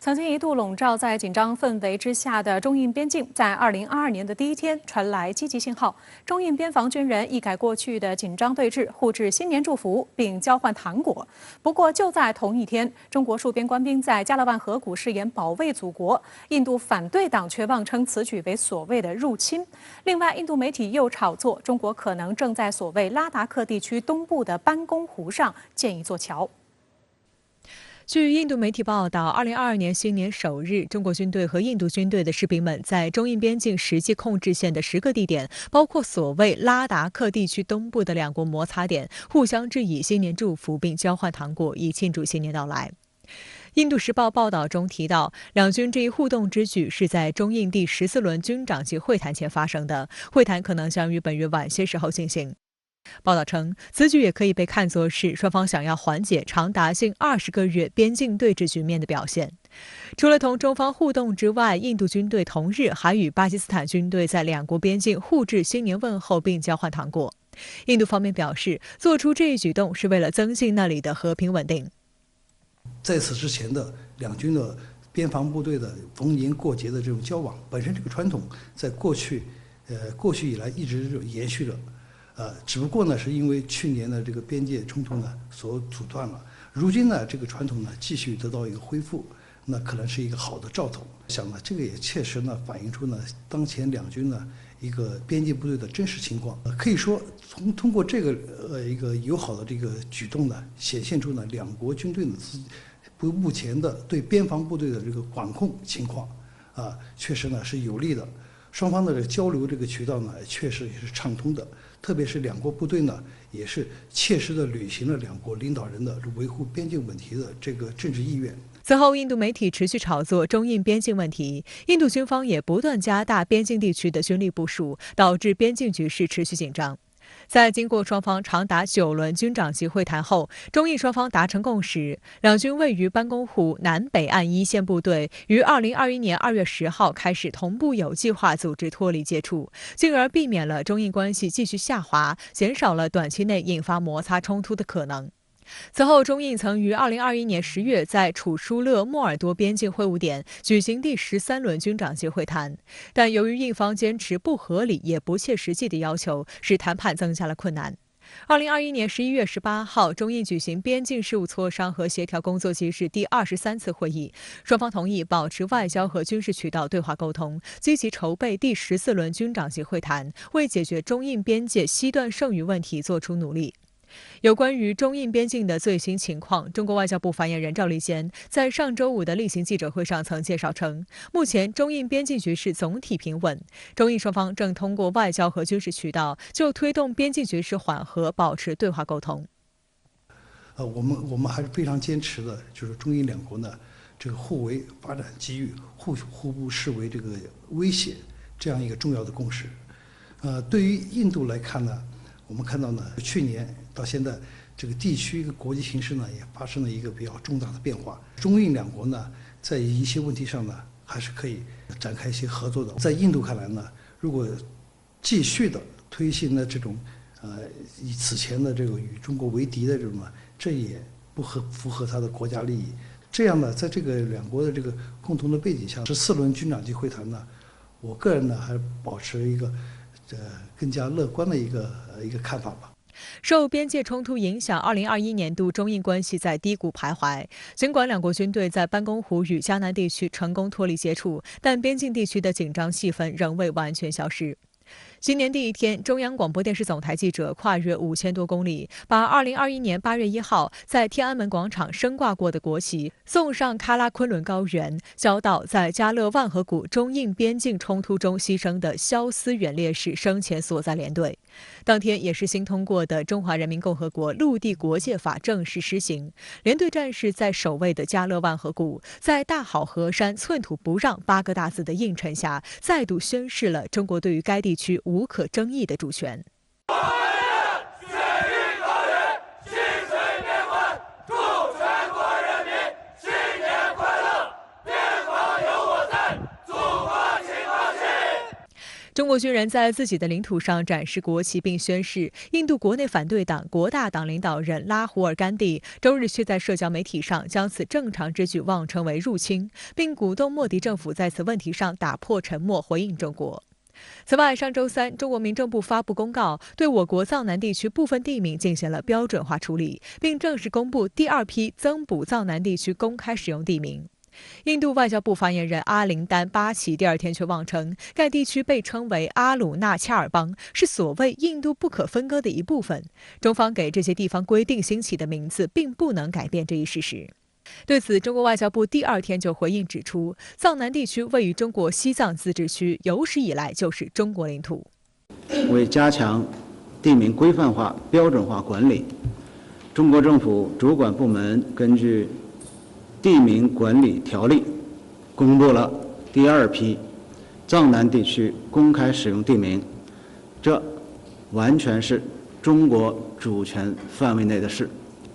曾经一度笼罩在紧张氛围之下的中印边境，在2022年的第一天传来积极信号。中印边防军人一改过去的紧张对峙，互致新年祝福，并交换糖果。不过，就在同一天，中国戍边官兵在加勒万河谷誓言保卫祖国，印度反对党却妄称此举为所谓的入侵。另外，印度媒体又炒作中国可能正在所谓拉达克地区东部的班公湖上建一座桥。据印度媒体报道，2022年新年首日，中国军队和印度军队的士兵们在中印边境实际控制线的10个地点，包括所谓拉达克地区东部的两国摩擦点，互相致以新年祝福，并交换糖果，以庆祝新年到来。印度时报报道中提到，两军这一互动之举是在中印第14轮军长级会谈前发生的，会谈可能将于本月晚些时候进行。报道称，此举也可以被看作是双方想要缓解长达近20个月边境对峙局面的表现。除了同中方互动之外，印度军队同日还与巴基斯坦军队在两国边境互致新年问候并交换糖果。印度方面表示，做出这一举动是为了增进那里的和平稳定。在此之前的两军的边防部队的逢年过节的这种交往，本身这个传统在过去以来一直延续着。只不过呢，是因为去年的这个边界冲突呢所阻断了。如今呢，这个传统呢继续得到一个恢复，那可能是一个好的兆头。想呢，这个也切实呢反映出呢当前两军呢一个边界部队的真实情况。可以说，通过这个一个友好的这个举动呢，显现出呢两国军队的目前的对边防部队的这个管控情况确实呢是有利的。双方的这个交流这个渠道呢，确实也是畅通的。特别是两国部队呢，也是切实的履行了两国领导人的维护边境问题的这个政治意愿。此后，印度媒体持续炒作中印边境问题，印度军方也不断加大边境地区的军力部署，导致边境局势持续紧张。在经过双方长达9轮军长级会谈后，中印双方达成共识，两军位于班公湖南北岸一线部队于2021年2月10号开始同步有计划组织脱离接触，进而避免了中印关系继续下滑，减少了短期内引发摩擦冲突的可能。此后，中印曾于2021年10月在楚舒勒莫尔多边境会晤点举行第13轮军长级会谈，但由于印方坚持不合理也不切实际的要求，使谈判增加了困难。2021年11月18号，中印举行边境事务磋商和协调工作机制第23次会议，双方同意保持外交和军事渠道对话沟通，积极筹备第14轮军长级会谈，为解决中印边界西段剩余问题做出努力。有关于中印边境的最新情况，中国外交部发言人赵立坚在上周五的例行记者会上曾介绍称，目前中印边境局势总体平稳，中印双方正通过外交和军事渠道就推动边境局势缓和保持对话沟通。我们还是非常坚持的，就是中印两国呢，这个互为发展机遇，互不视为这个威胁，这样一个重要的共识。对于印度来看呢，我们看到呢，去年到现在，这个地区国际形势呢也发生了一个比较重大的变化。中印两国呢，在一些问题上呢，还是可以展开一些合作的。在印度看来呢，如果继续的推行的这种以此前的这个与中国为敌的这种呢，这也不符合他的国家利益。这样呢，在这个两国的这个共同的背景下，14轮军长级会谈呢，我个人呢还是保持一个更加乐观的一个看法吧。受边界冲突影响，2021年度中印关系在低谷徘徊。尽管两国军队在班公湖与嘉南地区成功脱离接触，但边境地区的紧张气氛仍未完全消失。新年第一天，中央广播电视总台记者跨越5000多公里，把2021年8月1号在天安门广场升挂过的国旗送上喀拉昆仑高原，交到在加勒万河谷中印边境冲突中牺牲的肖思远烈士生前所在连队。当天也是新通过的《中华人民共和国陆地国界法》正式施行，连队战士在守卫的加勒万河谷，在大好河山寸土不让8个大字的映衬下，再度宣示了中国对于该地区无可争议的主权。中国军人在自己的领土上展示国旗并宣誓。印度国内反对党国大党领导人拉胡尔·甘地周日却在社交媒体上将此正常之举妄称为入侵，并鼓动莫迪政府在此问题上打破沉默，回应中国。此外，上周三，中国民政部发布公告，对我国藏南地区部分地名进行了标准化处理，并正式公布第2批增补藏南地区公开使用地名。印度外交部发言人阿林丹·巴奇第2天却妄称，该地区被称为阿鲁纳恰尔邦，是所谓印度不可分割的一部分。中方给这些地方规定兴起的名字，并不能改变这一事实。对此，中国外交部第2天就回应指出，藏南地区位于中国西藏自治区，有史以来就是中国领土。为加强地名规范化、标准化管理，中国政府主管部门根据《地名管理条例》公布了第2批藏南地区公开使用地名，这完全是中国主权范围内的事。